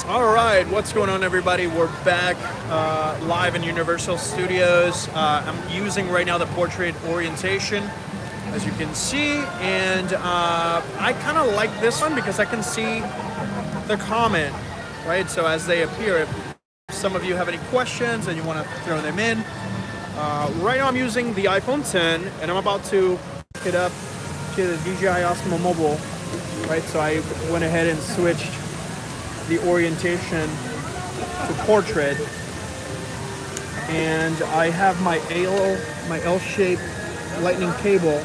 All right, what's going on, everybody? We're back live in Universal Studios. I'm using right now the portrait orientation, as you can see, and I kind of like this one because I can see the comment, right? So as they appear, if some of you have any questions and you want to throw them in. Right now I'm using the iPhone 10, and I'm about to hook it up to the DJI Osmo Mobile, right? So I went ahead and switched the orientation to portrait, and I have my L-shaped lightning cable.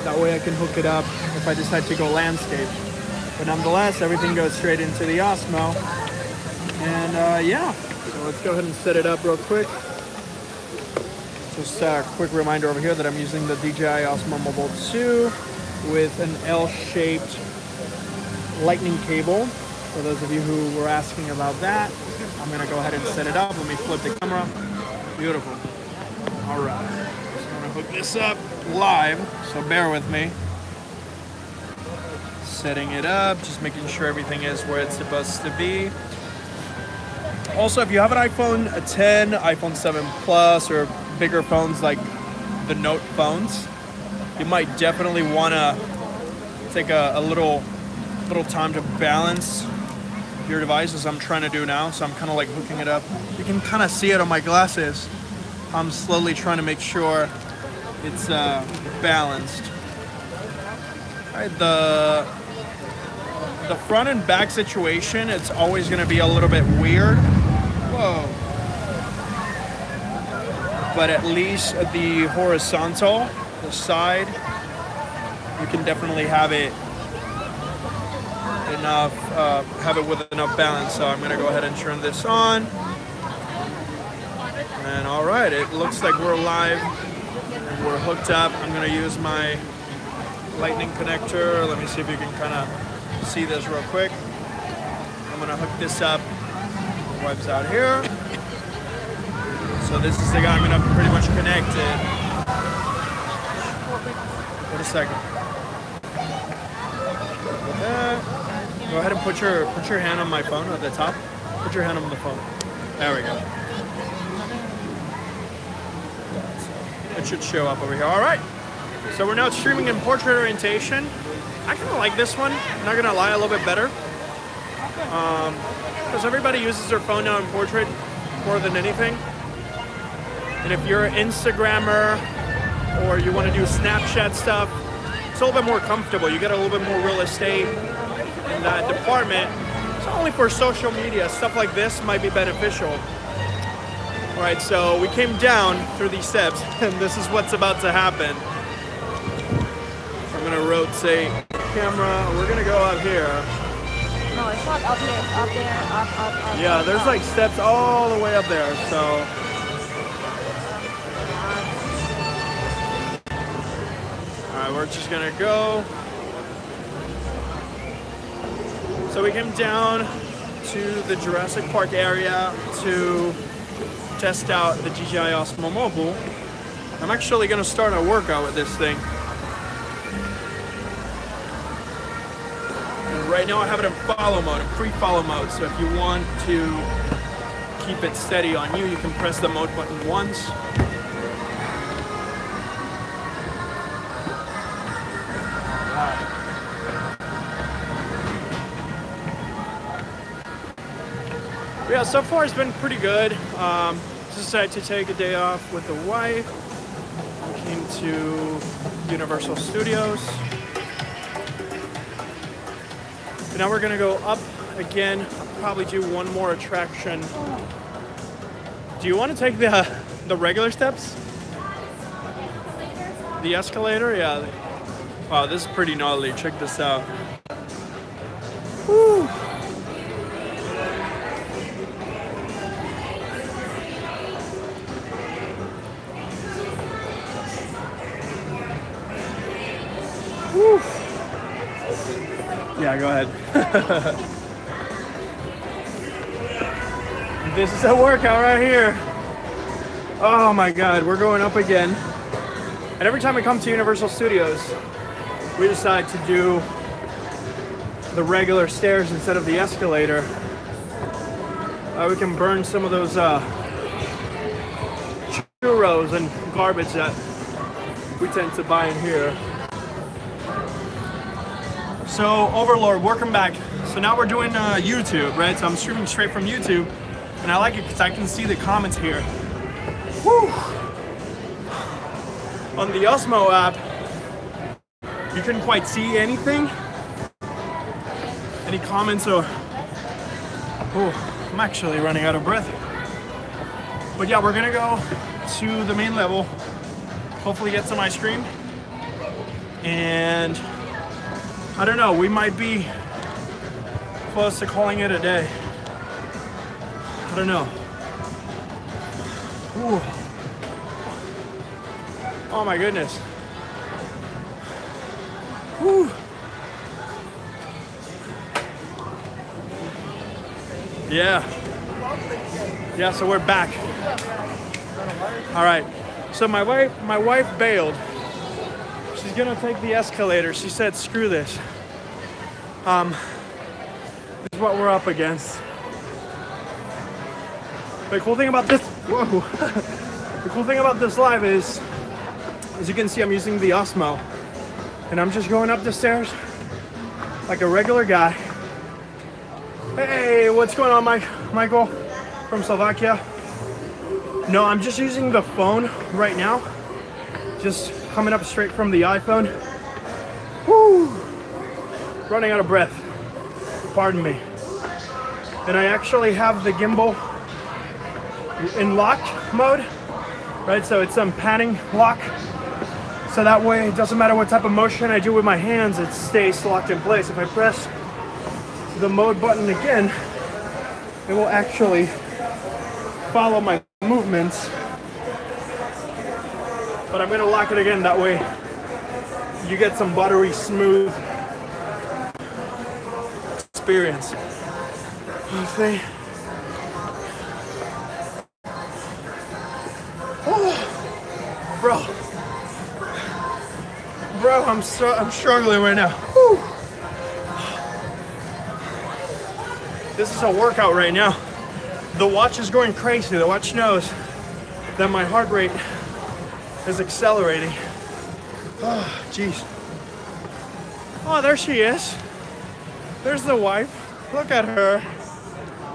That way I can hook it up if I decide to go landscape. But nonetheless, everything goes straight into the Osmo. And yeah, so let's go ahead and set it up real quick. Just a quick reminder over here that I'm using the DJI Osmo Mobile 2 with an L-shaped lightning cable. For those of you who were asking about that, I'm gonna go ahead and set it up. Let me flip the camera. Beautiful. All right, so I'm gonna hook this up live, so bear with me. Setting it up, just making sure everything is where it's supposed to be. Also, if you have an iPhone 10, iPhone 7 Plus, or bigger phones like the Note phones, you might definitely wanna take a little time to balance your device, as I'm trying to do now. So I'm kind of like hooking it up. You can kind of see it on my glasses. I'm slowly trying to make sure it's balanced. All right, the front and back situation, it's always going to be a little bit weird. Whoa. But at least the horizontal, the side, you can definitely have it enough, have it with enough balance. So I'm gonna go ahead and turn this on. And all right, it looks like we're live. We're hooked up. I'm gonna use my lightning connector. Let me see if you can kind of see this real quick. I'm gonna hook this up. The web's out here. So this is the guy I'm gonna pretty much connect it. Wait a second. With that. Go ahead and put your hand on my phone at the top. Put your hand on the phone. There we go. It should show up over here. All right. So we're now streaming in portrait orientation. I kind of like this one. I'm not gonna lie, a little bit better. Because everybody uses their phone now in portrait more than anything. And if you're an Instagrammer or you want to do Snapchat stuff, it's a little bit more comfortable. You get a little bit more real estate in that department. It's only for social media. Stuff like this might be beneficial. All right, so we came down through these steps, and this is what's about to happen. I'm gonna rotate the camera. We're gonna go up here. No, it's not up here. It's up there. Up. Yeah, there's like steps all the way up there. So. All right, we're just gonna go. So we came down to the Jurassic Park area to test out the DJI Osmo Mobile. I'm actually going to start a workout with this thing. And right now I have it in follow mode, in free follow mode. So if you want to keep it steady on you, you can press the mode button once. Yeah, so far it's been pretty good. Decided to take a day off with the wife. We came to Universal Studios. And now we're gonna go up again. Probably do one more attraction. Do you want to take the regular steps? The escalator? Yeah. Wow, this is pretty gnarly. Check this out. Woo! Woo. Yeah, go ahead. This is a workout right here. Oh my God, we're going up again. And every time we come to Universal Studios, we decide to do the regular stairs instead of the escalator. We can burn some of those churros and garbage that we tend to buy in here. So Overlord, welcome back. So now we're doing YouTube, right? So I'm streaming straight from YouTube, and I like it because I can see the comments here. Woo! On the Osmo app, you couldn't quite see anything. Any comments or... Oh, I'm actually running out of breath. But yeah, we're gonna go to the main level, hopefully get some ice cream, and I don't know, we might be close to calling it a day. I don't know. Ooh. Oh my goodness. Whew. Yeah, so we're back. All right, so my wife bailed. She's gonna take the escalator. She said, screw this. This is what we're up against. The cool thing about this, whoa. The cool thing about this live is, as you can see, I'm using the Osmo, and I'm just going up the stairs like a regular guy. Hey, what's going on, Michael from Slovakia? No, I'm just using the phone right now. Just coming up straight from the iPhone. Woo! Running out of breath. Pardon me. And I actually have the gimbal in lock mode, right? So it's panning lock. So that way, it doesn't matter what type of motion I do with my hands, it stays locked in place. If I press the mode button again, it will actually follow my movements. But I'm gonna lock it again, that way you get some buttery smooth experience. Okay. Oh, bro, I'm struggling right now. Whew. This is a workout right now. The watch is going crazy. The watch knows that my heart rate is accelerating. Oh, jeez. Oh, there she is. There's the wife. Look at her.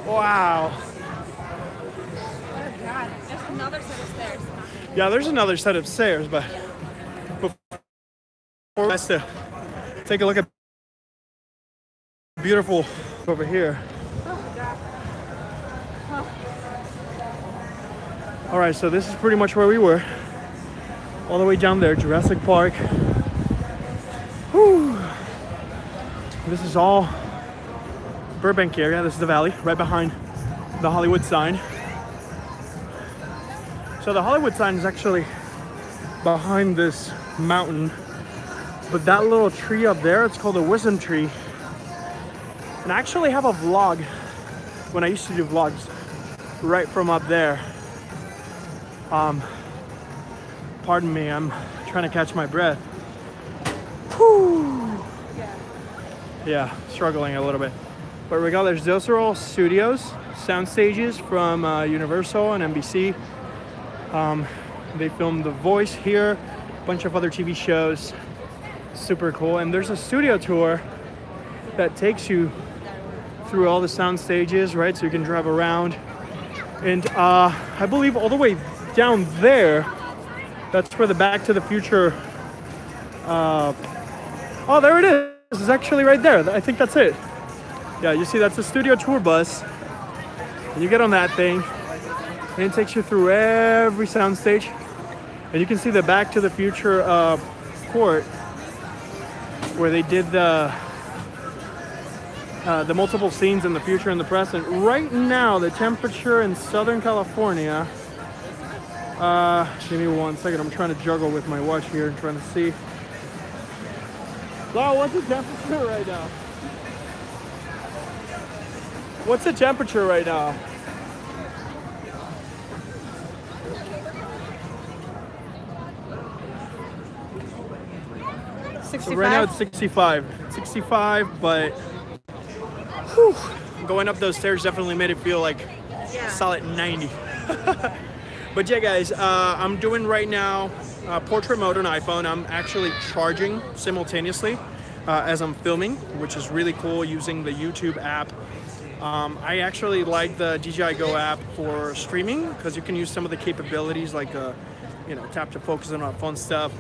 Wow. Oh God, there's another set of stairs. Yeah, there's another set of stairs, but before us to take a look at beautiful over here. Oh God. Oh. All right, so this is pretty much where we were. All the way down there, Jurassic Park. Whew. This is all Burbank area. This is the valley, right behind the Hollywood sign. So the Hollywood sign is actually behind this mountain. But that little tree up there, it's called a wisdom tree. And I actually have a vlog when I used to do vlogs right from up there. Pardon me, I'm trying to catch my breath. Whew. Yeah, struggling a little bit. But regardless, those are all studios, sound stages from Universal and NBC. They filmed The Voice here, a bunch of other TV shows. Super cool. And there's a studio tour that takes you through all the sound stages, right? So you can drive around. And I believe all the way down there, that's where the Back to the Future, oh, there it is. It's actually right there. I think that's it. Yeah, you see, that's a studio tour bus. And you get on that thing, and it takes you through every sound stage. And you can see the Back to the Future port where they did the multiple scenes in the future and the present. Right now, the temperature in Southern California, give me 1 second. I'm trying to juggle with my watch here and trying to see. So, what's the temperature right now? What's the temperature right now? So right now it's 65. 65, but whew, going up those stairs definitely made it feel like solid 90. But yeah, guys, I'm doing right now portrait mode on iPhone. I'm actually charging simultaneously as I'm filming, which is really cool using the YouTube app. I actually like the DJI Go app for streaming because you can use some of the capabilities like tap to focus on our phone stuff.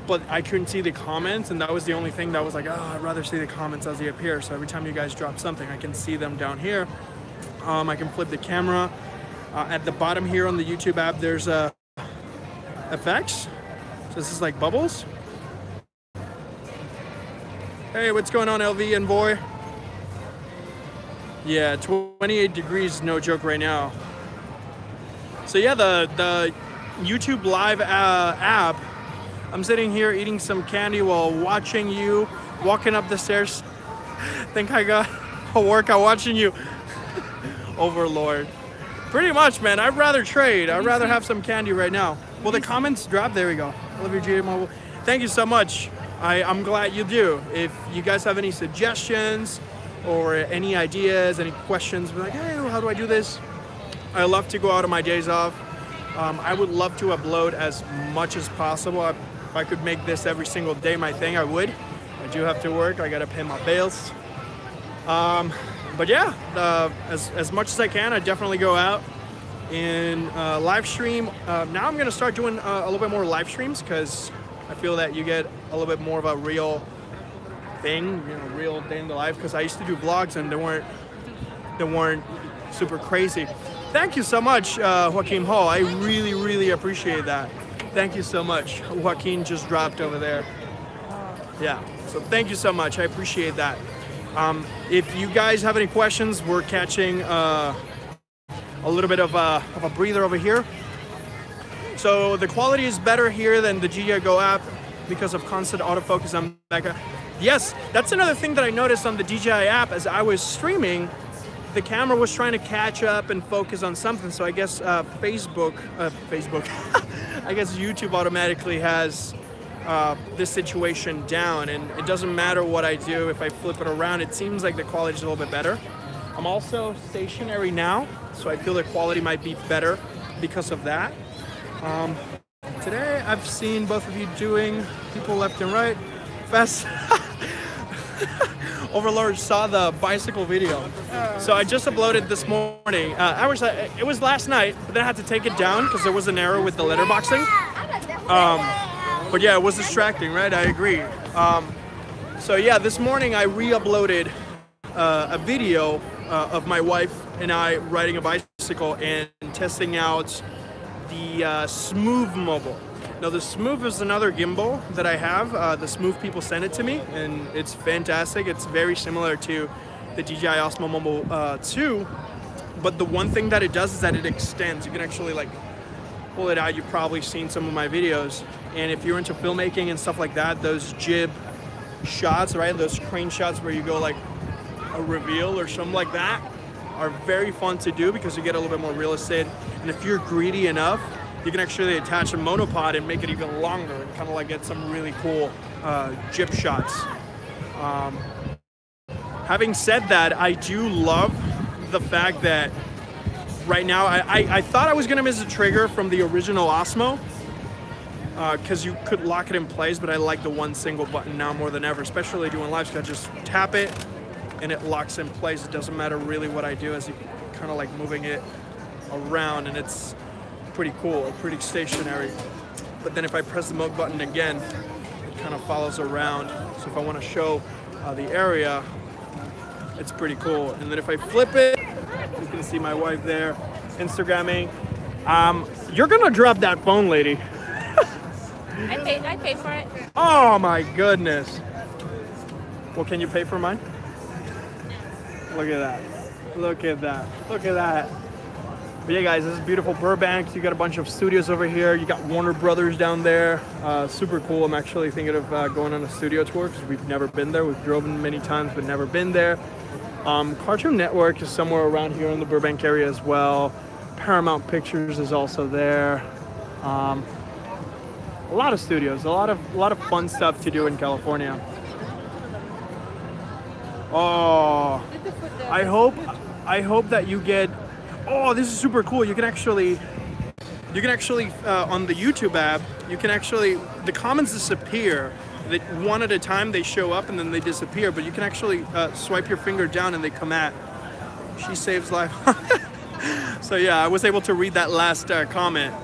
But I couldn't see the comments, and that was the only thing that was like, oh, I'd rather see the comments as they appear. So every time you guys drop something, I can see them down here. I can flip the camera. At the bottom here on the YouTube app, there's effects. So this is like bubbles. Hey, what's going on, LV and boy? Yeah, 28 degrees, no joke right now. So yeah, the YouTube Live app, I'm sitting here eating some candy while watching you, walking up the stairs. Think I got a workout watching you. Overlord. Pretty much, man. I'd rather trade. I'd rather have some candy right now. Well, the comments dropped. There we go. I love your DJI Mobile. Thank you so much. I'm glad you do. If you guys have any suggestions or any ideas, any questions, be like, hey, how do I do this? I love to go out on my days off. I would love to upload as much as possible. If I could make this every single day my thing, I would. I do have to work. I gotta pay my bills. But yeah, as much as I can, I definitely go out and live stream. Now I'm gonna start doing a little bit more live streams because I feel that you get a little bit more of a real thing, real day in the life. Because I used to do vlogs and they weren't super crazy. Thank you so much, Joaquin Hall. I really, really appreciate that. Thank you so much. Joaquin just dropped over there. Yeah, so thank you so much. I appreciate that. If you guys have any questions, we're catching a little bit of a breather over here. So the quality is better here than the DJI Go app because of constant autofocus on back. Yes, that's another thing that I noticed on the DJI app as I was streaming. The camera was trying to catch up and focus on something. So I guess Facebook, I guess YouTube automatically has this situation down, and it doesn't matter what I do. If I flip it around, it seems like the quality is a little bit better. I'm also stationary now, so I feel the quality might be better because of that. Today I've seen both of you doing people left and right fast. Overlord saw the bicycle video, so I just uploaded this morning. It was last night, but then I had to take it down because there was an error with the letterboxing. But yeah, it was distracting, right? I agree. So yeah, this morning I re-uploaded a video of my wife and I riding a bicycle and testing out the Smove Mobile. Now the Smove is another gimbal that I have. The Smove people sent it to me and it's fantastic. It's very similar to the DJI Osmo Mobile 2, but the one thing that it does is that it extends. You can actually like pull it out. You've probably seen some of my videos. And if you're into filmmaking and stuff like that, those jib shots, right? Those crane shots where you go like a reveal or something like that are very fun to do because you get a little bit more real estate. And if you're greedy enough, you can actually attach a monopod and make it even longer and kind of like get some really cool jib shots. Having said that, I do love the fact that right now, I thought I was gonna miss a trigger from the original Osmo because you could lock it in place, but I like the one single button now more than ever, especially doing live stream. I just tap it and it locks in place. It doesn't matter really what I do as you kind of like moving it around, and it's pretty cool, pretty stationary. But then if I press the mode button again, it kind of follows around. So if I want to show the area, it's pretty cool. And then if I flip it, you can see my wife there Instagramming. You're gonna drop that phone, lady. I paid for it. Oh my goodness. Well, can you pay for mine? Look at that. Look at that. Look at that. But yeah, guys, this is beautiful Burbank. You got a bunch of studios over here. You got Warner Brothers down there. Super cool. I'm actually thinking of going on a studio tour because we've never been there. We've driven many times, but never been there. Cartoon Network is somewhere around here in the Burbank area as well. Paramount Pictures is also there. A lot of studios, a lot of fun stuff to do in California. Oh, I hope that you get. oh, this is super cool. You can actually on the YouTube app, you can actually, the comments disappear. That one at a time they show up and then they disappear, but you can actually swipe your finger down and they come at. She saves life. So yeah, I was able to read that last comment.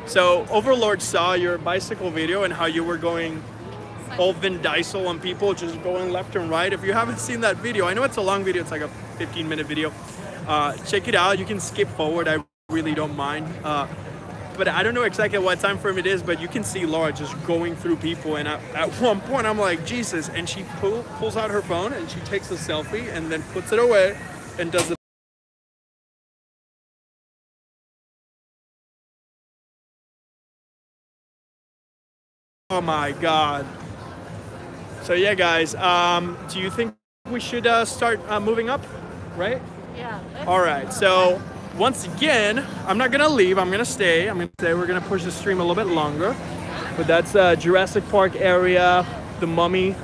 So Overlord saw your bicycle video and how you were going all Vin Diesel on people, just going left and right. If you haven't seen that video, I know it's a long video, it's like a 15-minute video. Check it out. You can skip forward. I really don't mind. But I don't know exactly what time frame it is, but you can see Laura just going through people. And at one point, I'm like, Jesus. And she pulls out her phone and she takes a selfie and then puts it away and does it. Oh my God. So yeah, guys, do you think we should start moving up, right? Yeah. All right, so once again, I'm not gonna leave, I'm gonna stay. We're gonna push the stream a little bit longer. But that's Jurassic Park area, the Mummy.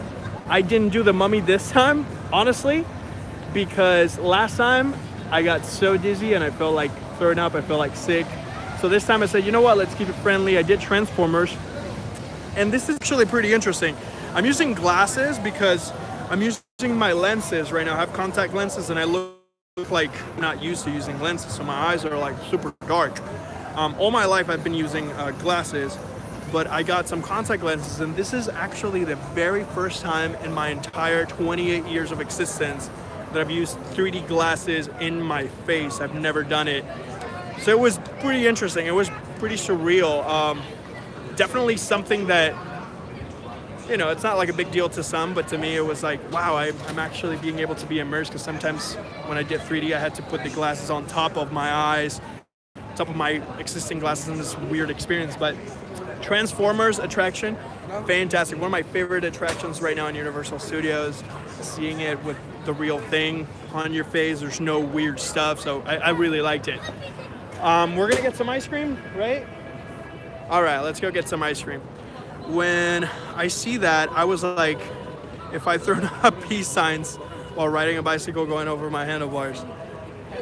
I didn't do the Mummy this time, honestly, because last time I got so dizzy and I felt like throwing up, I felt like sick. So this time I said, you know what, let's keep it friendly. I did Transformers. And this is actually pretty interesting. I'm using glasses because I'm using my lenses right now. I have contact lenses and I look like I'm not used to using lenses. So my eyes are like super dark. All my life I've been using glasses, but I got some contact lenses, and this is actually the very first time in my entire 28 years of existence that I've used 3D glasses in my face. I've never done it. So it was pretty interesting. It was pretty surreal. Definitely something that, you know, it's not like a big deal to some, but to me it was like, wow, I'm actually being able to be immersed, because sometimes when I did 3D I had to put the glasses on top of my eyes, top of my existing glasses, in this weird experience. But Transformers attraction, fantastic. One of my favorite attractions right now in Universal Studios. Seeing it with the real thing on your face, there's no weird stuff, so I really liked it. We're gonna get some ice cream, right? All right, let's go get some ice cream. When I see that, I was like, if I throw up peace signs while riding a bicycle going over my handlebars.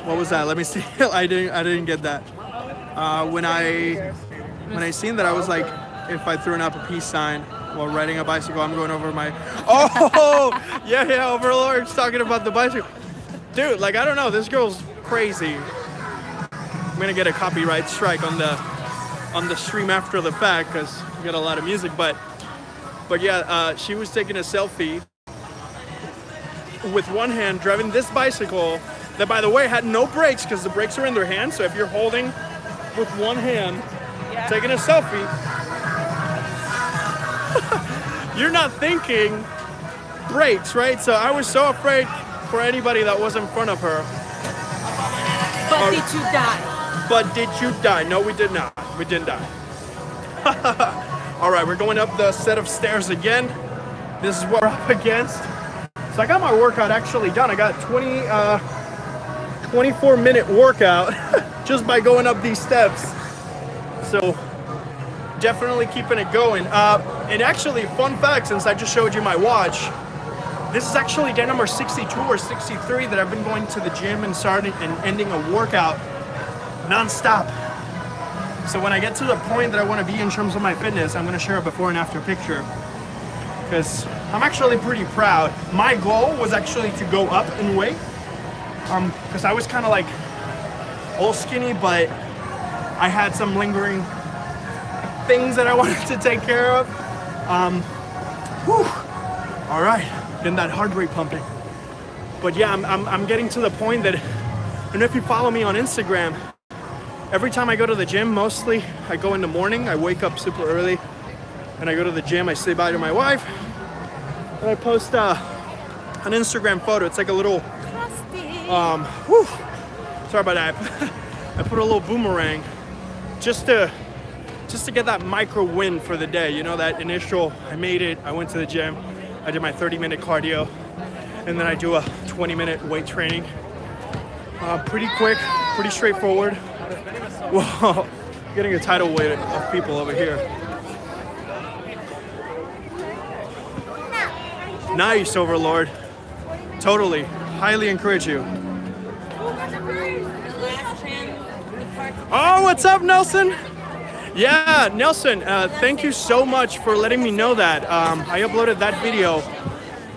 What was that? Let me see. I didn't get that. When I seen that, I was like, if I threw up a peace sign while riding a bicycle, I'm going over my. Oh, yeah, Overlord's talking about the bicycle. Dude, like, I don't know. This girl's crazy. I'm gonna get a copyright strike on the stream after the fact, because we got a lot of music. But yeah, she was taking a selfie with one hand, driving this bicycle that, by the way, had no brakes, because the brakes are in their hand. So if you're holding with one hand, taking a selfie, you're not thinking brakes, right? So I was so afraid for anybody that was in front of her. But did you die? But did you die? No, we did not. We didn't die. All right, we're going up the set of stairs again. This is what we're up against. So I got my workout actually done. I got 24-minute workout just by going up these steps. So definitely keeping it going. And actually, fun fact, since I just showed you my watch, this is actually day number 62 or 63 that I've been going to the gym and starting and ending a workout non-stop. So when I get to the point that I want to be in terms of my fitness, I'm going to share a before and after picture, because I'm actually pretty proud. My goal was actually to go up in weight, because I was kind of like all skinny, but I had some lingering things that I wanted to take care of. All right, getting that heart rate pumping. But yeah, I'm getting to the point that, I don't know if you follow me on Instagram, every time I go to the gym, mostly I go in the morning, I wake up super early, and I go to the gym, I say bye to my wife, and I post an Instagram photo. It's like a little, sorry about that. I put a little boomerang just to get that micro win for the day. You know, that initial, I made it, I went to the gym, I did my 30-minute cardio, and then I do a 20-minute weight training. Pretty quick, pretty straightforward. Whoa, getting a tidal wave of people over here. Nice, Overlord. Totally, highly encourage you. last chance. Oh, what's up, Nelson? Yeah, Nelson, thank you so much for letting me know that. I uploaded that video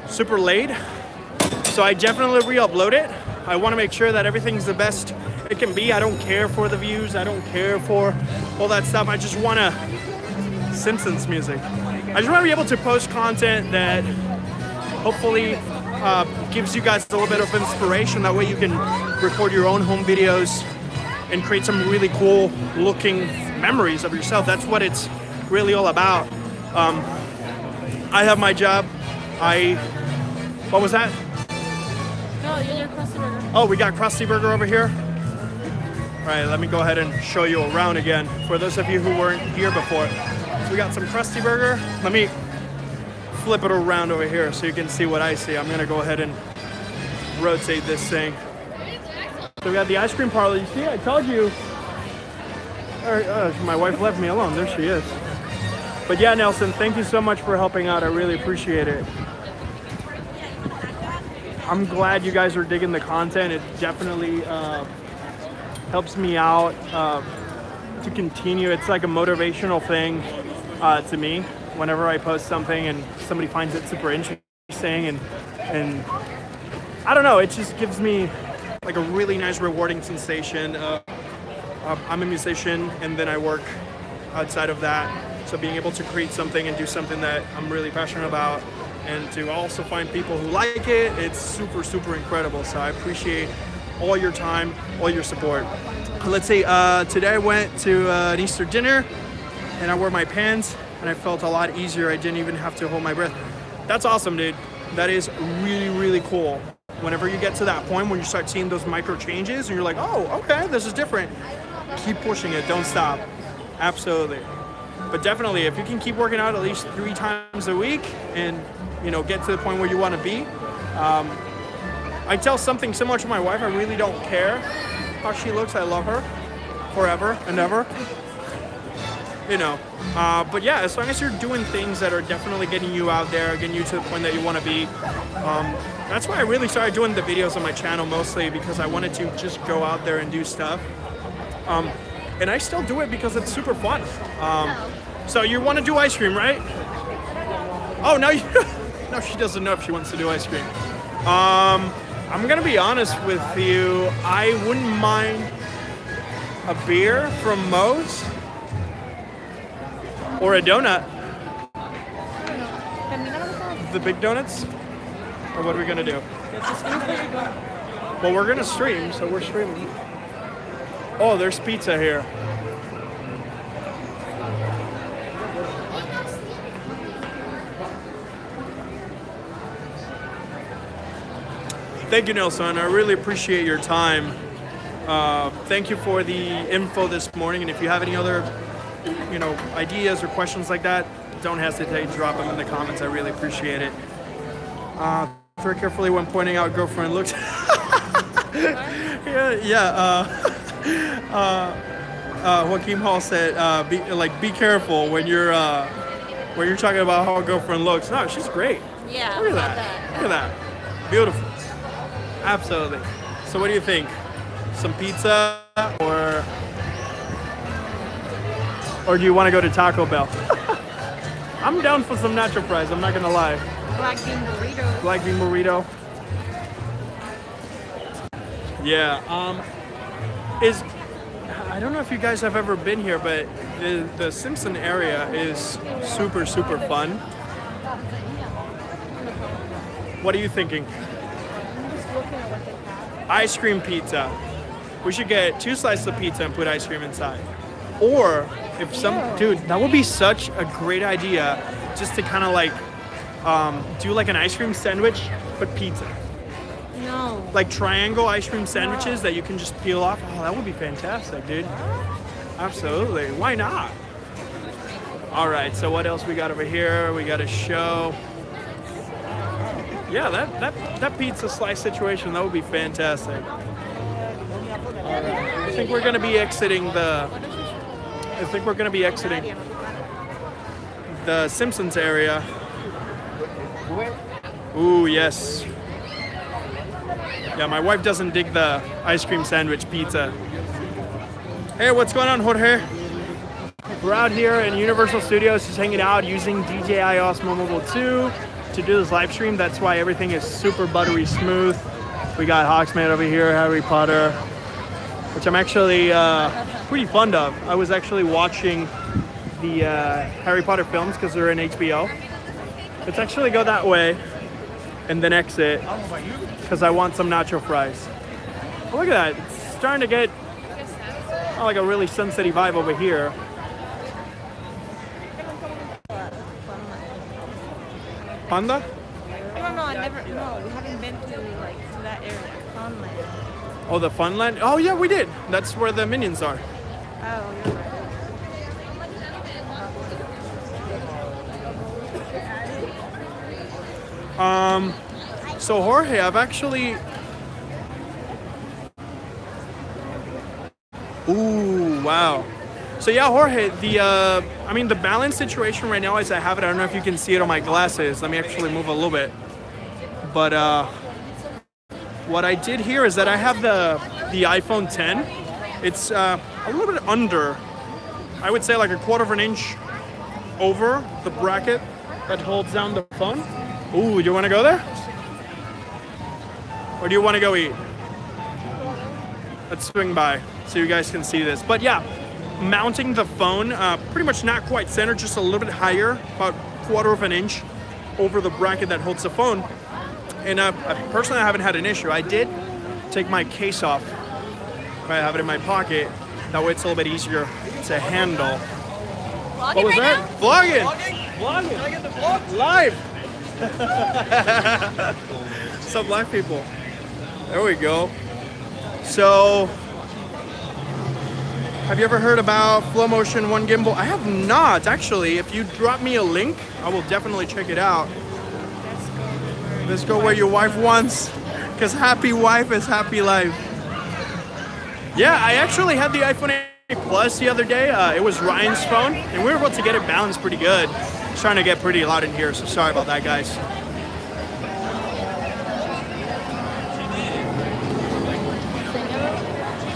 super late, so I definitely re-upload it. I want to make sure that everything's the best it can be. I don't care for the views. I don't care for all that stuff. I just want to... Simpsons music. I just want to be able to post content that hopefully gives you guys a little bit of inspiration. That way you can record your own home videos and create some really cool looking memories of yourself. That's what it's really all about. I have my job. What was that? No, you get Krusty Burger. Oh, we got Krusty Burger over here. All right, let me go ahead and show you around again for those of you who weren't here before. So we got some Krusty Burger. Let me flip it around over here so you can see what I see. I'm gonna go ahead and rotate this thing. So we got the ice cream parlor. You see, I told you. My wife left me alone. There she is. But yeah, Nelson, thank you so much for helping out. I really appreciate it. I'm glad you guys are digging the content. It definitely helps me out to continue. It's like a motivational thing to me. Whenever I post something and somebody finds it super interesting and I don't know, it just gives me like a really nice rewarding sensation. I'm a musician and then I work outside of that. So being able to create something and do something that I'm really passionate about and to also find people who like it, it's super, super incredible. So I appreciate all your time, all your support. Let's see, today I went to an Easter dinner and I wore my pants and I felt a lot easier. I didn't even have to hold my breath. That's awesome, dude. That is really, really cool. Whenever you get to that point when you start seeing those micro changes and you're like, oh, okay, this is different. Keep pushing it, don't stop. Absolutely. But definitely, if you can keep working out at least 3 times a week and, you know, get to the point where you want to be. I tell something similar to my wife. I really don't care how she looks. I love her forever and ever. You know, but yeah, as long as you're doing things that are definitely getting you out there, getting you to the point that you want to be. That's why I really started doing the videos on my channel mostly, because I wanted to just go out there and do stuff. And I still do it because it's super fun. So you want to do ice cream, right? Oh, no, no, she doesn't know if she wants to do ice cream. I'm gonna be honest with you. I wouldn't mind a beer from Moe's or a donut. The big donuts? Or what are we gonna do? Well, we're gonna stream, so we're streaming. Oh, there's pizza here. Thank you, Nelson. I really appreciate your time. Thank you for the info this morning. And if you have any other, you know, ideas or questions like that, don't hesitate to drop them in the comments. I really appreciate it. Very carefully when pointing out girlfriend looks. Joaquin Hall said, be careful when you're talking about how a girlfriend looks. No, she's great. Yeah. Look at that. Look at that. Beautiful. Absolutely. So what do you think? Some pizza or do you want to go to Taco Bell? I'm down for some nacho fries, I'm not gonna lie. Black bean burrito. Black bean burrito. Yeah. I don't know if you guys have ever been here, but the Simpson area is super, super fun. What are you thinking? Ice cream pizza. We should get 2 slices of pizza and put ice cream inside. Or if dude, that would be such a great idea, just to kind of like do like an ice cream sandwich, but pizza. No. Like triangle ice cream sandwiches that you can just peel off. Oh, that would be fantastic, dude. Absolutely. Why not? All right, so what else we got over here? We got a show. Yeah, that pizza slice situation, that would be fantastic. I think we're gonna be exiting the Simpsons area. Ooh, yes. Yeah, my wife doesn't dig the ice cream sandwich pizza. Hey, what's going on, Jorge? We're out here in Universal Studios just hanging out using DJI Osmo Mobile 2 to do this live stream. That's why everything is super buttery smooth. We got Hawksman over here, Harry Potter, which I'm actually pretty fond of. I was actually watching the Harry Potter films because they're in HBO. Let's actually go that way and then exit because I want some nacho fries. Oh, look at that. It's starting to get like a really sunsetty vibe over here. Panda? No, I never. No, we haven't been to like to that area. Funland. Oh, the Funland? Oh yeah, we did. That's where the minions are. Oh, you're right. So Jorge, I've actually. Ooh, wow. So yeah, Jorge, the balance situation right now is I have it. I don't know if you can see it on my glasses. Let me actually move a little bit. But what I did here is that I have the iPhone 10. It's a little bit under, I would say like a quarter of an inch over the bracket that holds down the phone. Ooh, do you want to go there? Or do you want to go eat? Let's swing by so you guys can see this. But yeah, mounting the phone pretty much not quite center, just a little bit higher, about quarter of an inch over the bracket that holds the phone. And personally, I haven't had an issue. I did take my case off. I have it in my pocket. That way it's a little bit easier to handle. Vlogging What was right that? Vlogging! Vlogging! Can I get the vlog? Live! What's up, live people? There we go. So, have you ever heard about Flow Motion 1 Gimbal? I have not, actually. If you drop me a link, I will definitely check it out. Let's go where your wife wants, because happy wife is happy life. Yeah, I actually had the iPhone 8 Plus the other day. It was Ryan's phone, and we were able to get it balanced pretty good. It's trying to get pretty loud in here, so sorry about that, guys.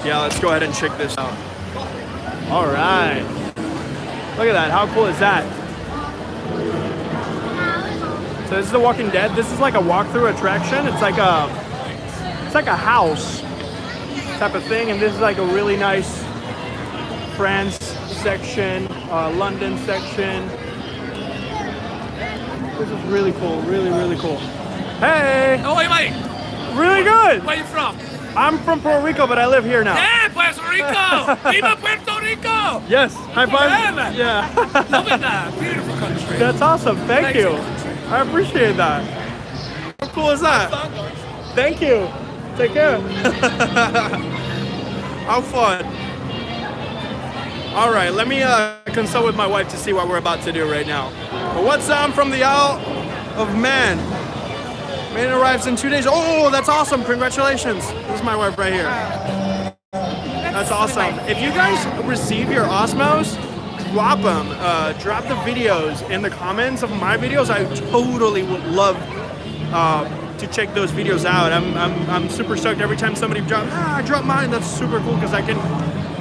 Yeah, let's go ahead and check this out. All right. Look at that. How cool is that? So this is The Walking Dead. This is like a walkthrough attraction. It's like a house type of thing, and this is like a really nice France section, London section. This is really cool. Really, really cool. Hey. Oh, hey, mate. Really good. Where are you from? I'm from Puerto Rico, but I live here now. Yeah, Puerto Rico! Viva Puerto Rico! Yes, high five. Yeah, man. Yeah. Love it, that beautiful country. That's awesome. Thank you. Thanks. I appreciate that. How cool is that? Thank you. Take care. How fun. All right, let me consult with my wife to see what we're about to do right now. But what's from the Isle of Man? Man arrives in 2 days. Oh, that's awesome. Congratulations. This is my wife right here. That's awesome. If you guys receive your Osmos, drop them. Drop the videos in the comments of my videos. I totally would love to check those videos out. I'm super stoked every time somebody drops, I drop mine. That's super cool because I can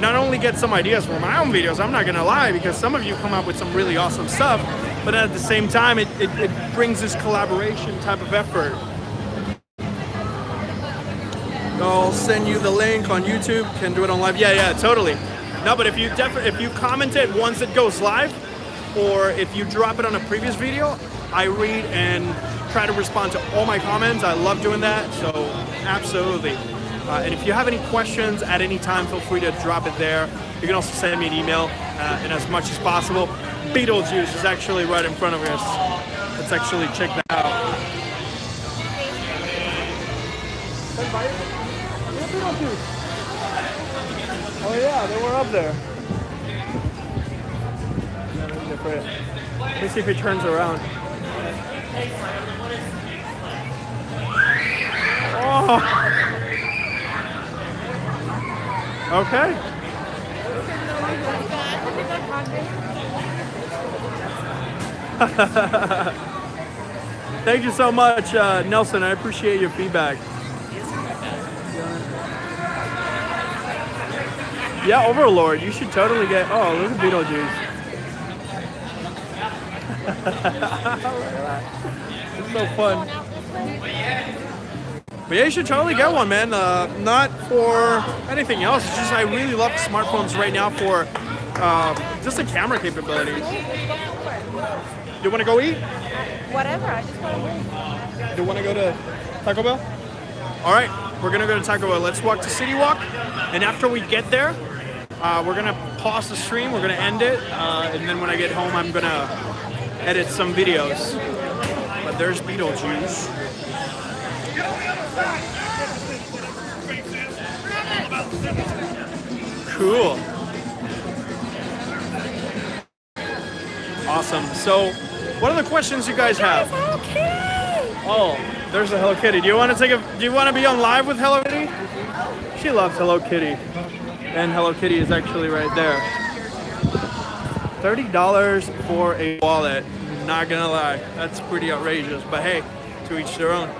not only get some ideas for my own videos, I'm not gonna lie, because some of you come up with some really awesome stuff, but at the same time, it brings this collaboration type of effort. I'll send you the link on YouTube. Can do it on live. Yeah, totally. No, but if you comment it once it goes live, or if you drop it on a previous video, I read and try to respond to all my comments. I love doing that, so absolutely. And if you have any questions at any time, feel free to drop it there. You can also send me an email, and as much as possible. Beetlejuice is actually right in front of us. Let's actually check that out. Oh yeah, they were up there. Let me see if he turns around. Oh. Okay. Thank you so much, Nelson. I appreciate your feedback. Yeah, Overlord. You should totally get. Oh, look at Beetlejuice. It's so fun. But yeah, you should totally get one, man. Not for anything else. It's just I really love smartphones right now for just the camera capabilities. You want to go eat? Whatever. I just want to wait. You want to go to Taco Bell? All right, we're gonna go to Taco Bell. Let's walk to City Walk, and after we get there, we're gonna pause the stream. We're gonna end it, and then when I get home, I'm gonna edit some videos. But there's Beetlejuice. Cool. Awesome. So, what are the questions you guys have? Oh, there's a Hello Kitty. Do you want to be on live with Hello Kitty? She loves Hello Kitty. And Hello Kitty is actually right there. $30 for a wallet. Not gonna lie, that's pretty outrageous. But hey, to each their own.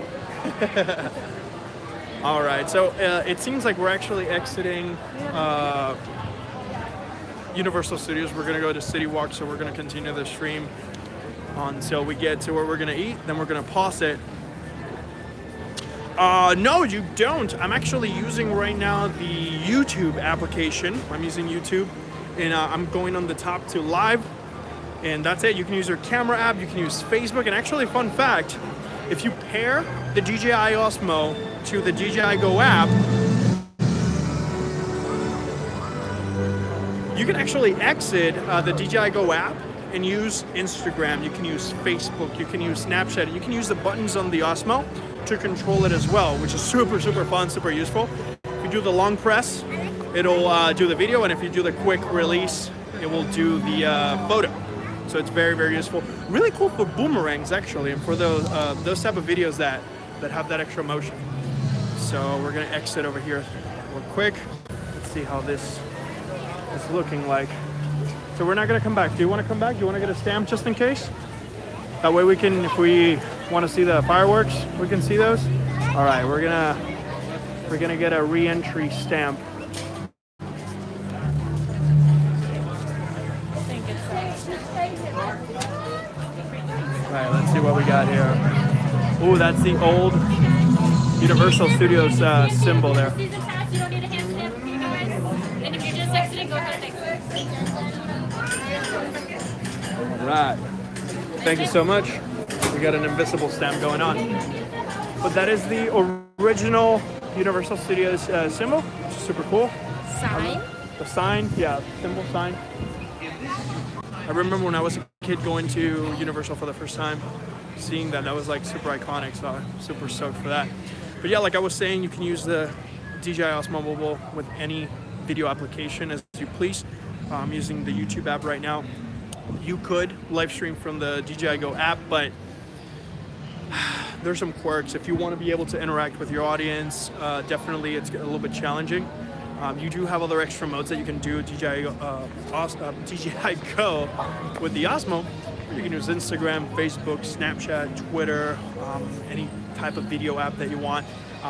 All right, so it seems like we're actually exiting Universal Studios. We're gonna go to City Walk, so we're gonna continue the stream until we get to where we're gonna eat. Then we're gonna pause it. No, you don't. I'm actually using right now the YouTube application. I'm using YouTube, and I'm going on the top to live, and that's it. You can use your camera app, you can use Facebook, and actually, fun fact, if you pair the DJI Osmo to the DJI Go app, you can actually exit the DJI Go app and use Instagram, you can use Facebook, you can use Snapchat, you can use the buttons on the Osmo to control it as well, which is super, super fun, super useful. If you do the long press, it'll do the video, and if you do the quick release, it will do the photo. So it's very, very useful. Really cool for boomerangs, actually, and for those type of videos that have that extra motion. So we're gonna exit over here real quick. Let's see how this is looking like. So we're not gonna come back. Do you wanna come back? Do you wanna get a stamp just in case? That way we can, if we wanna see the fireworks, we can see those. All right, we're gonna get a re-entry stamp. All right, let's see what we got here. Ooh, that's the old Universal Studios symbol there. All right. Thank you so much. We got an invisible stamp going on. But that is the original Universal Studios symbol, which is super cool. Sign? The sign, yeah, symbol sign. I remember when I was a kid going to Universal for the first time, seeing that was like super iconic, so I'm super stoked for that. But yeah, like I was saying, you can use the DJI Osmo Mobile with any video application as you please. I'm using the YouTube app right now. You could live stream from the DJI Go app, but there's some quirks. If you want to be able to interact with your audience, definitely it's a little bit challenging. You do have other extra modes that you can do DJI Go with the Osmo. You can use Instagram, Facebook, Snapchat, Twitter, any type of video app that you want.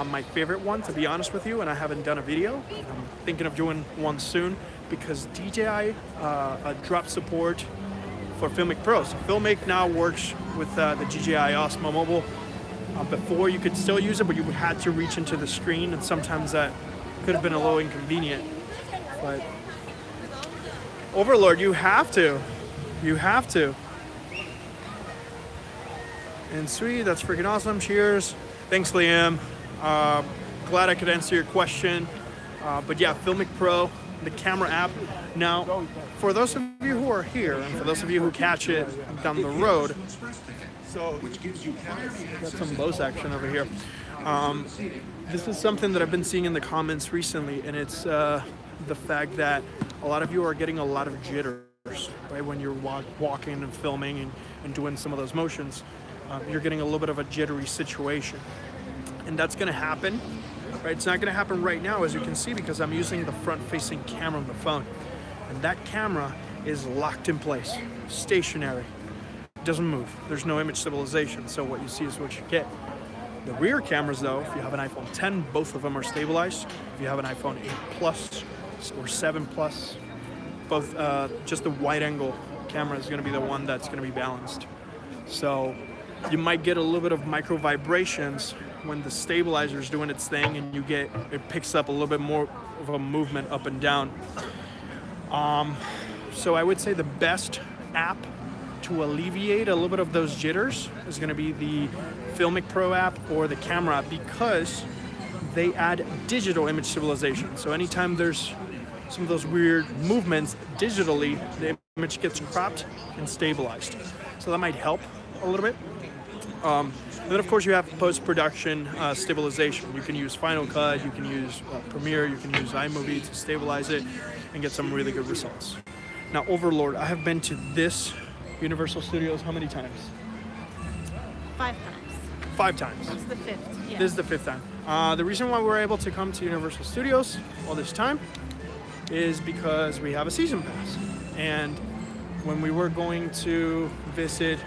My favorite one, to be honest with you, and I haven't done a video, I'm thinking of doing one soon, because DJI dropped support for Filmic Pro. So Filmic now works with the DJI Osmo Mobile. Before you could still use it, but you had to reach into the screen, and sometimes that could have been a little inconvenient. But Overlord, you have to. You have to. And sweet, that's freaking awesome. Cheers. Thanks, Liam. Glad I could answer your question. But yeah, Filmic Pro, the camera app. Now, for those of you who are here, and for those of you who catch it down the road, got some Bose action over here. This is something that I've been seeing in the comments recently, and it's the fact that a lot of you are getting a lot of jitters, right? When you're walking and filming and doing some of those motions, you're getting a little bit of a jittery situation. And that's gonna happen, right? It's not gonna happen right now, as you can see, because I'm using the front-facing camera on the phone. And that camera is locked in place, stationary. It doesn't move. There's no image stabilization, so what you see is what you get. The rear cameras, though, if you have an iPhone 10, both of them are stabilized. If you have an iPhone 8 Plus, or 7 Plus. Both, just the wide angle camera is going to be the one that's going to be balanced. So you might get a little bit of micro vibrations when the stabilizer is doing its thing, and it picks up a little bit more of a movement up and down. So I would say the best app to alleviate a little bit of those jitters is going to be the Filmic Pro app or the camera app, because they add digital image stabilization. So anytime there's some of those weird movements digitally, the image gets cropped and stabilized. So that might help a little bit. And then of course you have post-production stabilization. You can use Final Cut, you can use Premiere, you can use iMovie to stabilize it and get some really good results. Now Overlord, I have been to this Universal Studios how many times? 5 times. 5 times. This is the 5th. Yeah. This is the 5th time. The reason why we're able to come to Universal Studios all this time is because we have a season pass. And when we were going to visit,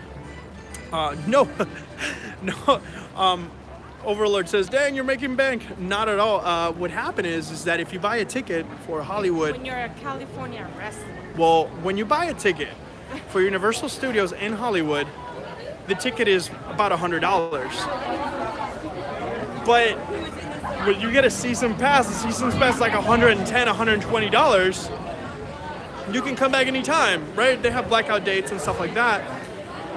Overlord says, dang, you're making bank. Not at all. What happened is that if you buy a ticket for Hollywood, When you're a California resident. well, when you buy a ticket for Universal Studios in Hollywood, the ticket is about $100. But when you get a season pass, the season pass is like $110, $120. You can come back anytime, right? They have blackout dates and stuff like that.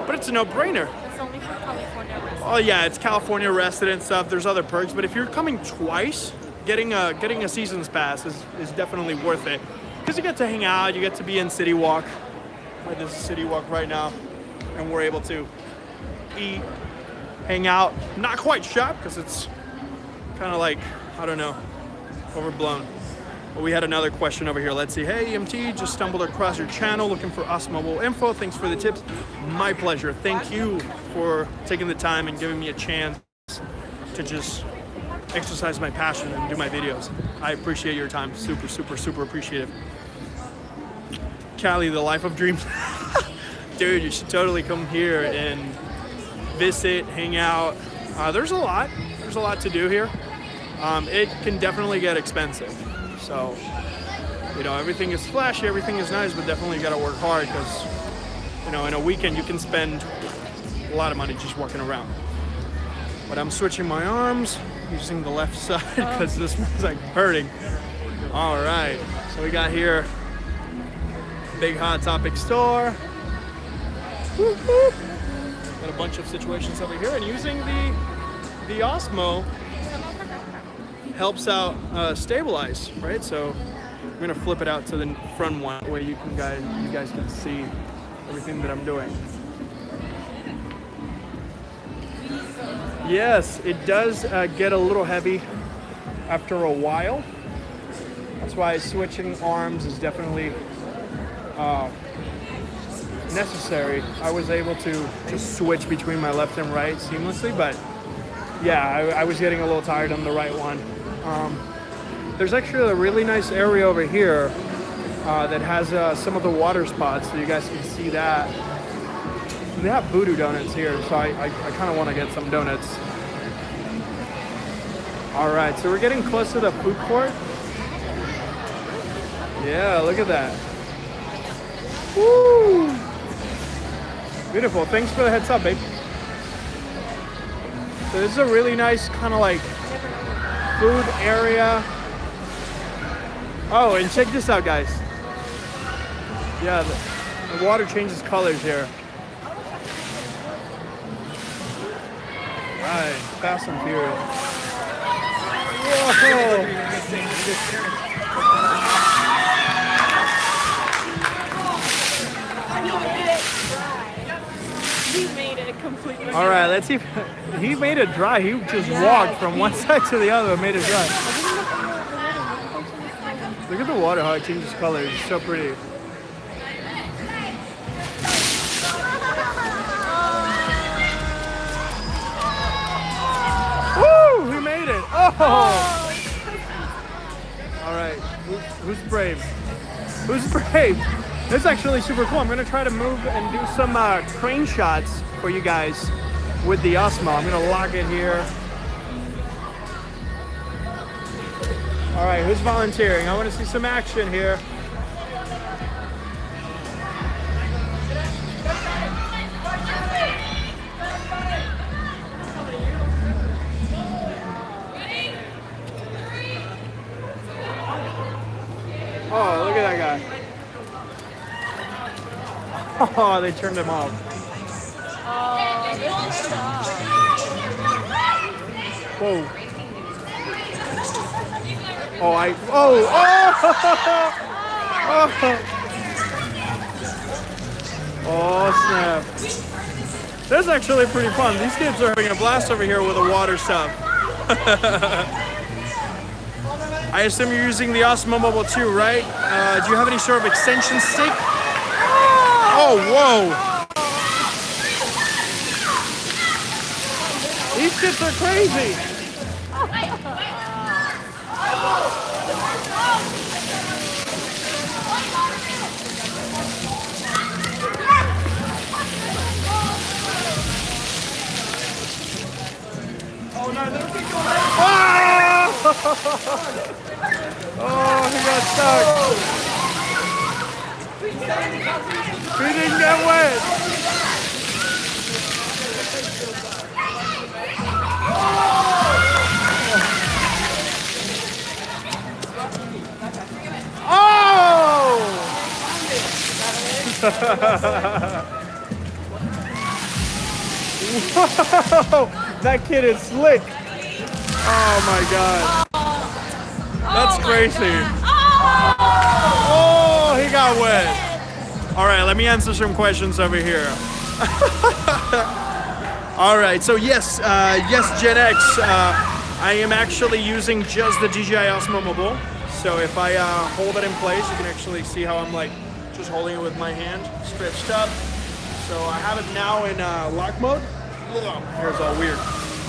But it's a no-brainer. It's only for California residents. Oh yeah, it's California resident stuff. There's other perks, but if you're coming twice, getting a season's pass is definitely worth it, because you get to hang out, you get to be in City Walk. Right, this is City Walk right now, and we're able to eat, hang out, not quite shop because it's kind of like, I don't know, overblown. But we had another question over here. Let's see. Hey, EMT, just stumbled across your channel looking for Osmo Mobile info. Thanks for the tips. My pleasure. Thank you for taking the time and giving me a chance to just exercise my passion and do my videos. I appreciate your time. Super, super, super appreciative. Cali, the life of dreams. Dude, you should totally come here and visit, hang out. There's a lot to do here. It can definitely get expensive. So, you know, everything is flashy, everything is nice, but definitely got to work hard, because, you know, in a weekend you can spend a lot of money just walking around. But I'm switching my arms, using the left side because this one's like hurting. All right, so we got here, big Hot Topic store. Whoop, whoop. Got a bunch of situations over here, and using the Osmo helps out stabilize, right? So I'm gonna flip it out to the front one, where you guys can see everything that I'm doing. Yes, it does get a little heavy after a while. That's why switching arms is definitely necessary. I was able to just switch between my left and right seamlessly, but yeah, I was getting a little tired on the right one. There's actually a really nice area over here that has some of the water spots, so you guys can see that. They have voodoo donuts here, so I kind of want to get some donuts. All right, so we're getting close to the food court. Yeah, look at that. Woo! Beautiful. Thanks for the heads up, babe. So this is a really nice kind of like food area. Oh, and check this out, guys. Yeah, the water changes colors here. Right, Fast and Furious. Whoa! He made it completely. All right, let's see if he made it dry. He just walked from one side to the other and made it dry. Look at the water, how it changes colors. It's so pretty. Woo! He made it. Oh! All right, who's brave? Who's brave? That's actually super cool. I'm gonna try to move and do some crane shots for you guys with the Osmo. I'm gonna lock it here. All right, who's volunteering? I want to see some action here. Oh, look at that guy. Oh, they turned him off. Whoa. Oh, snap. This is actually pretty fun. These kids are having a blast over here with the water stuff. I assume you're using the Osmo Mobile too, right? Do you have any sort of extension stick? Oh, whoa. These kids are crazy. Oh, no, they keep going. Oh, he got stuck. He didn't get wet. Oh! Whoa! That kid is slick. Oh my God. That's crazy. Oh, he got wet. All right, let me answer some questions over here. All right, so yes, Gen X, I am actually using just the DJI Osmo Mobile. So if I hold it in place, you can actually see how I'm like just holding it with my hand stretched up. So I have it now in lock mode. Ugh, my hair's all weird.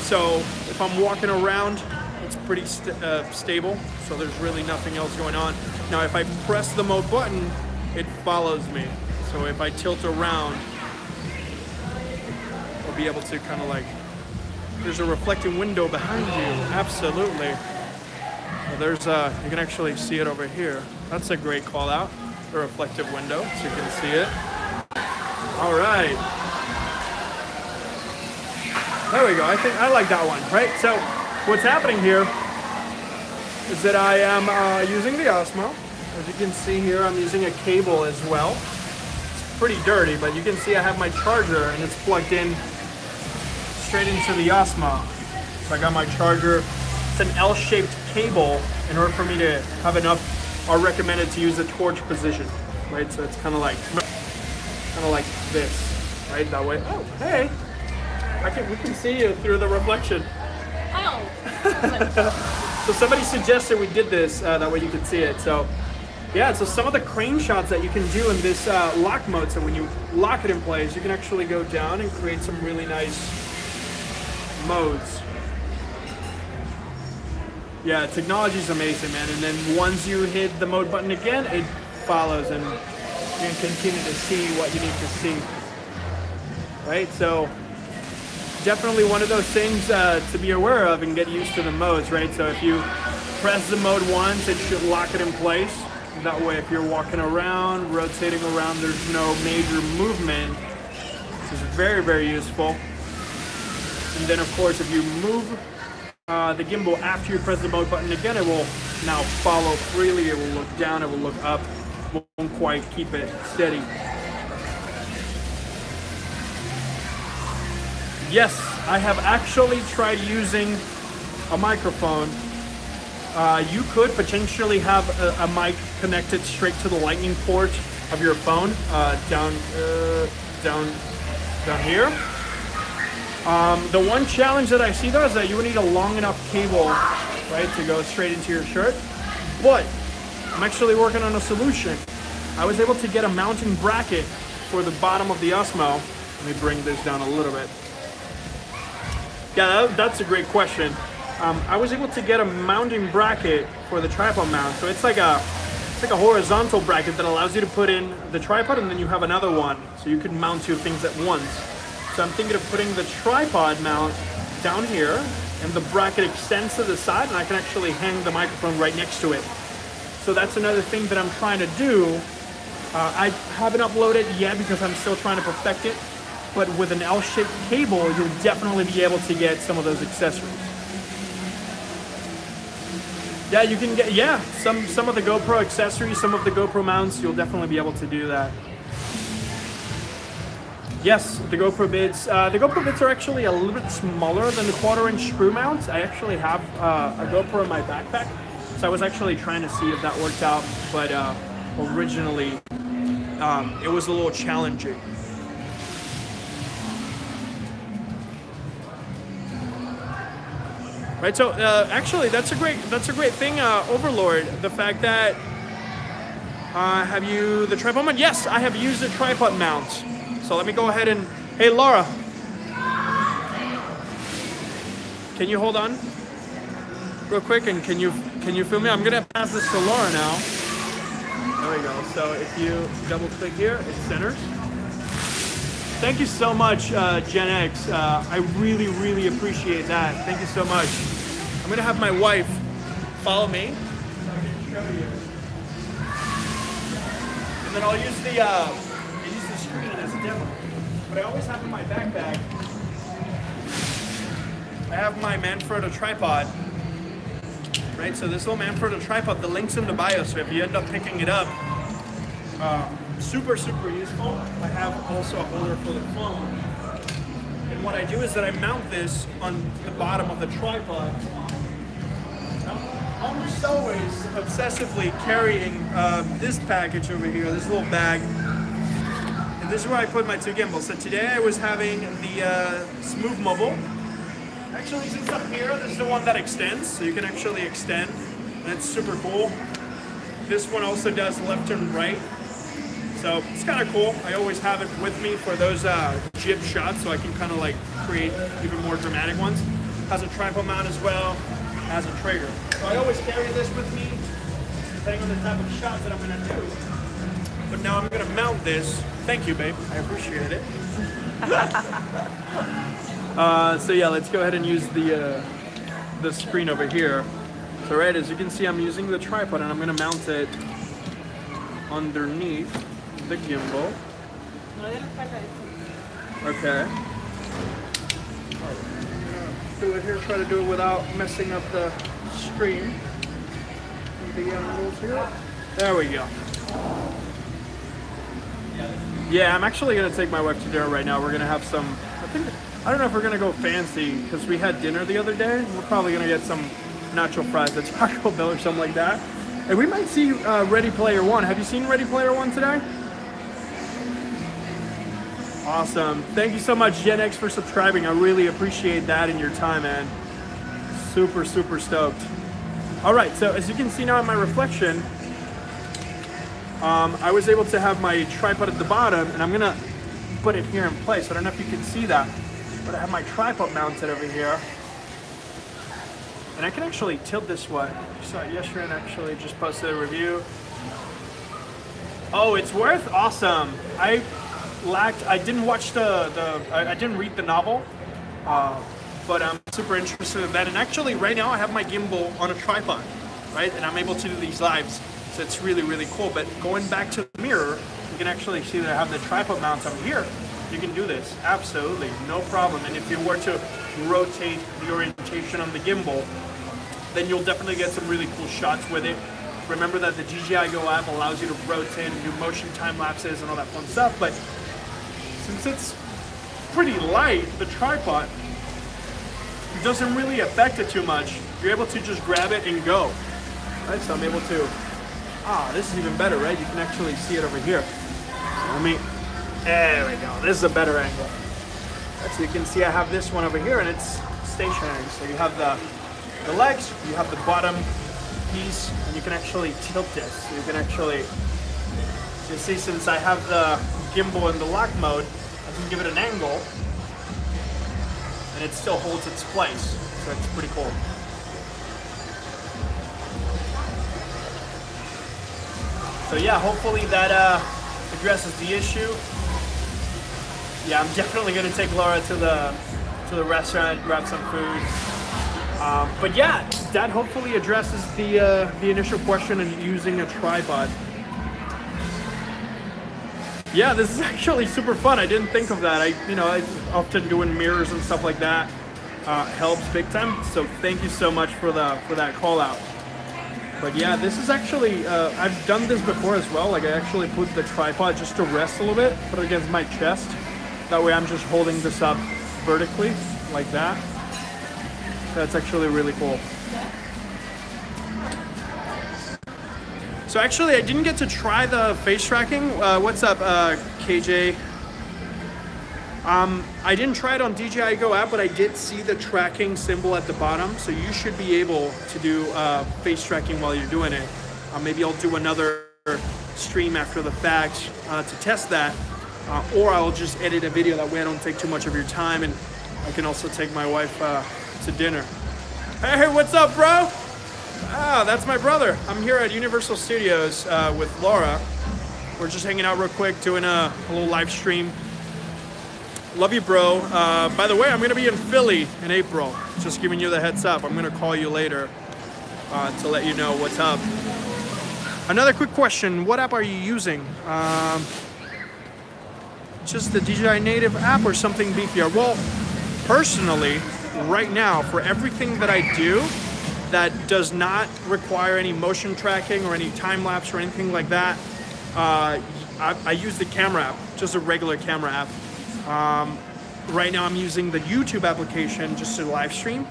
So if I'm walking around, it's pretty stable, so there's really nothing else going on. Now if I press the mode button, it follows me. So if I tilt around, I'll be able to kind of like, there's a reflecting window behind you, absolutely. Well, there's you can actually see it over here. That's a great call out, the reflective window, so you can see it. All right. There we go. I think I like that one, right? So what's happening here is that I am using the Osmo. As you can see here, I'm using a cable as well. It's pretty dirty, but you can see I have my charger and it's plugged in straight into the Osmo. So I got my charger. It's an L-shaped cable. In order for me to have enough, are recommended to use the torch position, right? So it's kind of like this, right? That way. Oh, hey. We can see you through the reflection. Oh. So somebody suggested we did this, that way you can see it. So yeah, so some of the crane shots that you can do in this lock mode, so when you lock it in place, you can actually go down and create some really nice modes. Yeah, technology is amazing, man. And then once you hit the mode button again, it follows and you can continue to see what you need to see. Right, so definitely one of those things to be aware of and get used to the modes, right? So if you press the mode once, it should lock it in place. That way, if you're walking around, rotating around, there's no major movement. This is very, very useful. And then, of course, if you move the gimbal after you press the mode button again, it will now follow freely. It will look down, it will look up. Won't quite keep it steady. Yes, I have actually tried using a microphone. You could potentially have a mic connected straight to the lightning port of your phone down here. The one challenge that I see though is that you would need a long enough cable, right, to go straight into your shirt. But I'm actually working on a solution. I was able to get a mounting bracket for the bottom of the Osmo. Let me bring this down a little bit. Yeah, that's a great question. I was able to get a mounting bracket for the tripod mount. So it's like a horizontal bracket that allows you to put in the tripod and then you have another one. So you can mount two things at once. So I'm thinking of putting the tripod mount down here and the bracket extends to the side, and I can actually hang the microphone right next to it. So that's another thing that I'm trying to do. I haven't uploaded yet because I'm still trying to perfect it, but with an L-shaped cable, you'll definitely be able to get some of those accessories. Yeah, you can get, yeah, some of the GoPro accessories, some of the GoPro mounts, you'll definitely be able to do that. Yes, the GoPro bits are actually a little bit smaller than the 1/4-inch screw mounts. I actually have a GoPro in my backpack, so I was actually trying to see if that worked out, but originally it was a little challenging. Right, so actually that's a great thing, Overlord. The fact that have you the tripod mount? Yes, I have used a tripod mount. So let me go ahead and hey Laura, can you hold on real quick and can you film me? I'm gonna pass this to Laura now. There we go. So if you double click here, it centers. Thank you so much, Gen X. I really appreciate that. Thank you so much. I'm gonna have my wife follow me, and then I'll use the screen as a demo. But I always have in my backpack, I have my Manfrotto tripod. Right, so this little Manfrotto tripod, the link's in the bio. So if you end up picking it up. Super useful. I have also a holder for the phone. And what I do is that I mount this on the bottom of the tripod. I'm almost always obsessively carrying this package over here, this little bag. And this is where I put my 2 gimbals. So today I was having the Smove Mobile. Actually, since up here, this is the one that extends. So you can actually extend. And it's super cool. This one also does left and right. So it's kind of cool. I always have it with me for those jib shots, so I can kind of like create even more dramatic ones. Has a tripod mount as well, has a trigger. So I always carry this with me, depending on the type of shot that I'm gonna do. But now I'm gonna mount this. Thank you, babe. I appreciate it. So yeah, let's go ahead and use the screen over here. So right, as you can see, I'm using the tripod, and I'm gonna mount it underneath the gimbal. Okay. Do it here. Try to do it without messing up the screen. The angles here. There we go. Yeah, I'm actually gonna take my wife to dinner right now. We're gonna have some. I don't know if we're gonna go fancy because we had dinner the other day. We're probably gonna get some nacho fries at Taco Bell or something like that. And we might see Ready Player One. Have you seen Ready Player One today? Awesome. Thank you so much, Gen X, for subscribing. I really appreciate that and your time, man. Super stoked. All right, so as you can see now in my reflection, I was able to have my tripod at the bottom, and I'm gonna put it here in place. I don't know if you can see that, but I have my tripod mounted over here. And I can actually tilt this way. You saw it yesterday and actually just posted a review. Oh, it's worth? Awesome. I didn't watch I didn't read the novel, but I'm super interested in that. And actually right now I have my gimbal on a tripod, right? And I'm able to do these lives. So it's really cool. But going back to the mirror, you can actually see that I have the tripod mount over here. You can do this, absolutely, no problem. And if you were to rotate the orientation on the gimbal, then you'll definitely get some really cool shots with it. Remember that the DJI Go app allows you to rotate and do motion time lapses and all that fun stuff, but since it's pretty light, the tripod doesn't really affect it too much. You're able to just grab it and go. Right, so I'm able to, this is even better, right? You can actually see it over here. So there we go. This is a better angle. So you can see I have this one over here and it's stationary. So you have the legs, you have the bottom piece, and you can actually tilt this. So you can actually, so you see, since I have the gimbal in the lock mode, I can give it an angle and it still holds its place. So it's pretty cool. So yeah, hopefully that addresses the issue. Yeah, I'm definitely gonna take Laura to the restaurant, grab some food. But yeah, that hopefully addresses the initial question in using a tripod. Yeah, this is actually super fun. I didn't think of that. I often doing mirrors and stuff like that helps big time. So thank you so much for that call out. But yeah, this is actually I've done this before as well. Like I actually put the tripod just to rest a little bit, put it against my chest. That way I'm just holding this up vertically like that. That's actually really cool. So actually, I didn't get to try the face tracking. What's up, KJ? I didn't try it on DJI Go app, but I did see the tracking symbol at the bottom. So you should be able to do face tracking while you're doing it. Maybe I'll do another stream after the fact to test that. Or I'll just edit a video. That way I don't take too much of your time. And I can also take my wife to dinner. Hey, what's up, bro? Ah, that's my brother. I'm here at Universal Studios with Laura. We're just hanging out real quick, doing a little live stream. Love you, bro. By the way, I'm going to be in Philly in April. Just giving you the heads up. I'm going to call you later to let you know what's up. Another quick question. What app are you using? Just the DJI native app or something beefier? Well, personally, right now, for everything that I do that does not require any motion tracking or any time lapse or anything like that, I use the camera app, just a regular camera app. Right now I'm using the YouTube application just to live stream,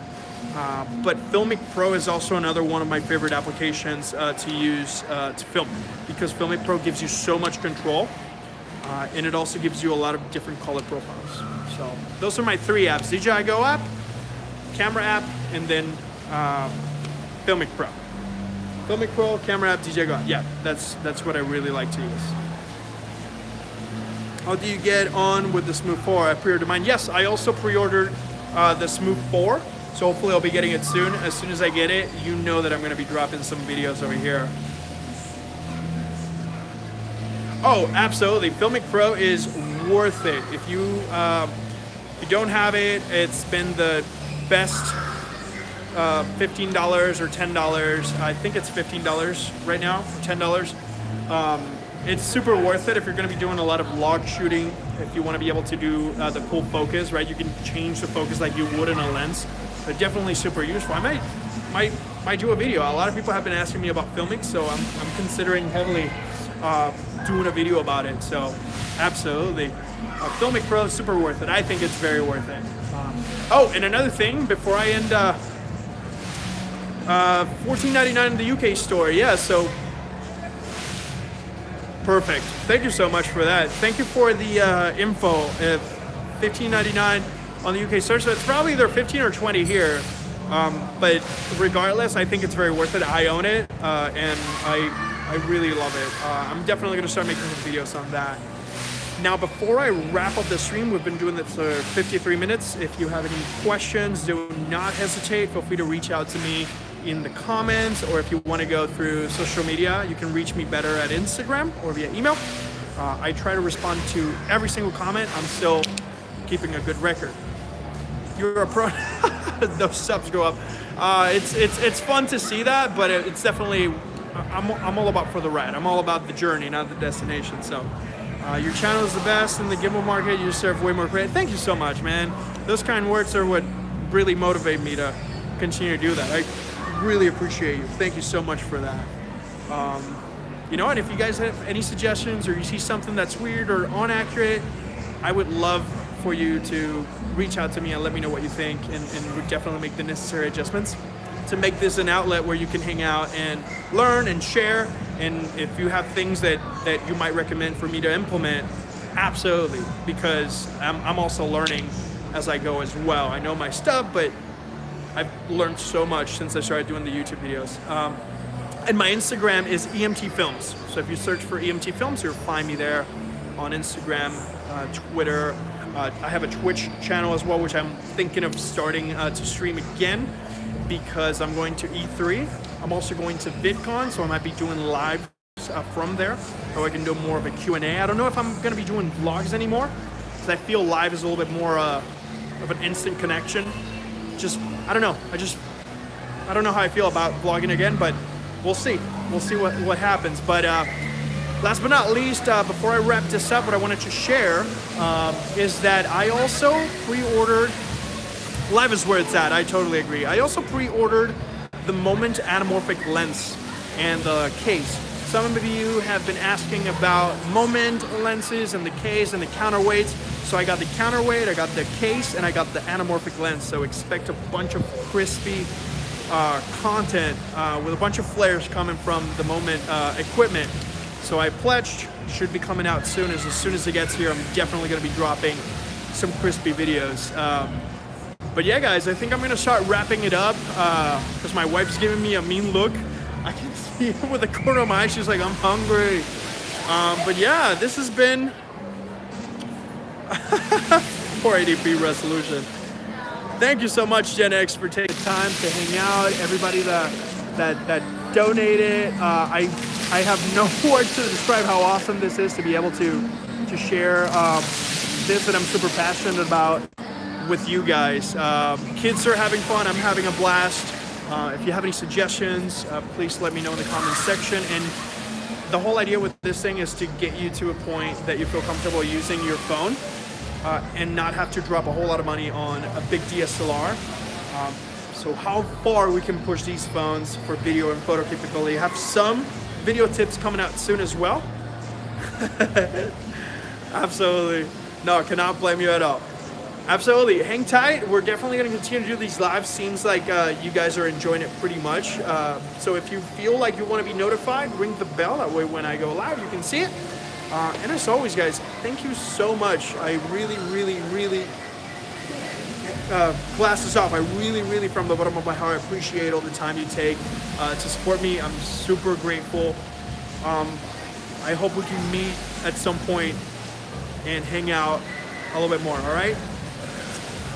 but Filmic Pro is also another one of my favorite applications to use to film, because Filmic Pro gives you so much control, and it also gives you a lot of different color profiles. So those are my three apps: DJI Go app, camera app, and then Filmic Pro. Filmic Pro, camera app, DJI Go. Yeah, that's what I really like to use. How do you get on with the Smove 4? I pre-ordered mine. Yes, I also pre-ordered the Smove 4, so hopefully I'll be getting it soon. As soon as I get it, you know that I'm going to be dropping some videos over here. Oh, absolutely. Filmic Pro is worth it. If you don't have it, it's been the best $15 or $10. I think it's $15 right now, for $10. It's super worth it if you're going to be doing a lot of vlog shooting. If you want to be able to do the cool focus, right? You can change the focus like you would in a lens. They're definitely super useful. I might do a video. A lot of people have been asking me about filming, so I'm considering heavily doing a video about it. So absolutely, Filmic Pro is super worth it. I think it's very worth it. Oh, and another thing before I end, $14.99 in the UK store. Yeah, so perfect. Thank you so much for that. Thank you for the info. If $15.99 on the UK store, so it's probably either 15 or 20 here. But regardless, I think it's very worth it. I own it, and I really love it. I'm definitely going to start making some videos on that. Now, before I wrap up the stream, we've been doing this for 53 minutes. If you have any questions, do not hesitate. Feel free to reach out to me in the comments, or if you want to go through social media, you can reach me better at Instagram or via email. I try to respond to every single comment. I'm still keeping a good record. You're a pro. Those subs go up. It's fun to see that, but it's definitely, I'm all about for the ride. I'm all about the journey, not the destination. So your channel is the best in the gimbal market. You serve way more credit. Thank you so much, man. Those kind words are what really motivate me to continue to do that. I really appreciate you. Thank you so much for that. You know, and if you guys have any suggestions, or you see something that's weird or inaccurate, I would love for you to reach out to me and let me know what you think, and we'd definitely make the necessary adjustments to make this an outlet where you can hang out and learn and share. And if you have things that you might recommend for me to implement, absolutely, because I'm also learning as I go as well. I know my stuff, but I've learned so much since I started doing the YouTube videos. And my Instagram is EMT Films. So if you search for EMT Films, you'll find me there on Instagram, Twitter. I have a Twitch channel as well, which I'm thinking of starting to stream again, because I'm going to E3. I'm also going to VidCon, so I might be doing live from there, so I can do more of a Q&A. I don't know if I'm going to be doing vlogs anymore, because I feel live is a little bit more of an instant connection. Just, I don't know, I just I don't know how I feel about vlogging again, but we'll see. We'll see what happens. But last but not least, before I wrap this up, what I wanted to share is that I also pre-ordered, live is where it's at, I totally agree. I also pre-ordered the Moment anamorphic lens and the case. Some of you have been asking about Moment lenses and the case and the counterweights. So I got the counterweight, I got the case, and I got the anamorphic lens. So expect a bunch of crispy content with a bunch of flares coming from the Moment equipment. So I pledged, should be coming out soon. As soon as it gets here, I'm definitely gonna be dropping some crispy videos. But yeah, guys, I think I'm gonna start wrapping it up because my wife's giving me a mean look. I can see it with the corner of my eye. She's like, I'm hungry. But yeah, this has been 480p resolution. Thank you so much, Gen X, for taking time to hang out. Everybody that donated. I have no words to describe how awesome this is to be able to share this that I'm super passionate about with you guys. Kids are having fun. I'm having a blast. If you have any suggestions, please let me know in the comments section. And the whole idea with this thing is to get you to a point that you feel comfortable using your phone and not have to drop a whole lot of money on a big DSLR. So how far we can push these phones for video and photo capability. I have some video tips coming out soon as well. Absolutely. No, cannot blame you at all. Absolutely. Hang tight. We're definitely going to continue to do these lives. Seems like you guys are enjoying it pretty much. So if you feel like you want to be notified, ring the bell. That way when I go live, you can see it. And as always, guys, thank you so much. I really, glasses off. I really, from the bottom of my heart, appreciate all the time you take to support me. I'm super grateful. I hope we can meet at some point and hang out a little bit more, all right?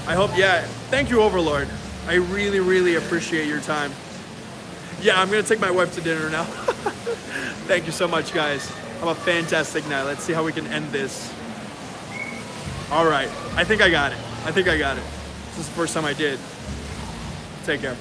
I hope, yeah. Thank you, Overlord. I really appreciate your time. Yeah, I'm gonna take my wife to dinner now. Thank you so much, guys. Have a fantastic night. Let's see how we can end this. All right, I think I got it. This is the first time I did. Take care.